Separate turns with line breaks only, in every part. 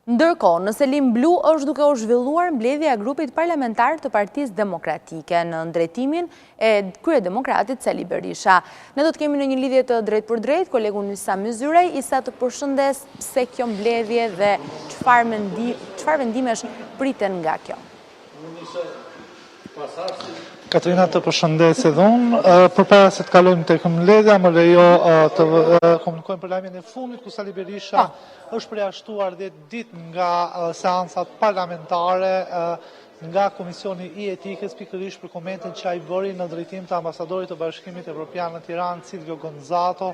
Ndërkohë, në Selim Blu është duke u zhvilluar mbledhja e grupit parlamentar të Partisë Demokratike në drejtimin e kryedemokratit Sali Berisha. Ne do të kemi në një lidhje të drejt për drejt kolegun Isa Myzyrej. Isa, të përshëndes, pse kjo mbledhje dhe çfarë vendimesh priten nga kjo?
Katrina, të përshëndes edhe unë. Përpara se të kalojmë tek mbledhja, më lejo të komunikojmë për lajmin e fundit ku Sali Berisha është përjashtuar 10 ditë nga seansat parlamentare nga Komisioni i Etikës, pikërisht për komentin që ai bëri në drejtim të ambasadorit të Bashkimit Evropian në Tiranë, Silvio Gonzato,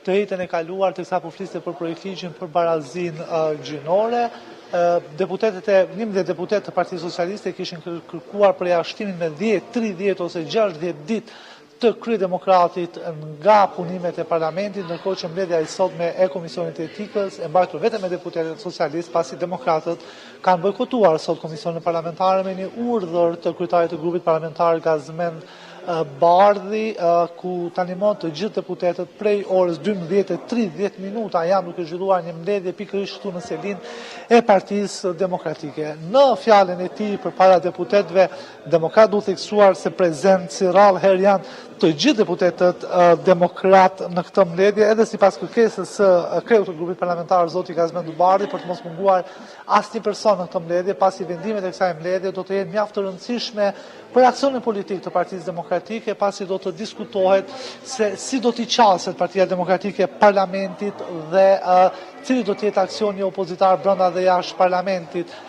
të ditën e kaluar, teksa po fliste për projektligjin për barazinë gjinore. 11 deputet të Partisë Socialiste kishin kërkuar përjashtimin me 10, 30 ose 60 ditë të kryedemokratit nga punimet e parlamentit, ndërkohë që mbledhja e sotme e Komisionit të Etikës e mbajtur vetëm me deputetët socialistë, pasi demokratët kanë bojkotuar sot komisionin parlamentare me një urdhër të kryetarit të grupit parlamentar Gazmend Bardhi, ku tani të gjithë deputetët prej orës 12:30 janë duke zhvilluar një mbledhje pikërisht këtu në Selin e Partisë Demokratike. Në fjalën e tij përpara deputetëve, demokrat duhet theksuar se prezent si rrallë herë janë të gjithë deputetët demokrat në këtë mbledhje, edhe sipas kërkesës së kreut të grupit parlamentar zoti Gazmend Bardhi për të mos munguar asnjë person në këtë mbledhje, pasi vendimet e kësaj mbledhje do të jenë mjaft të rëndësishme për aksionin politik të Partisë Demokratike, pasi do të diskutohet se si do t'i qaset Partia Demokratike parlamentit dhe cili do të jetë aksioni opozitar brenda dhe jashtë parlamentit.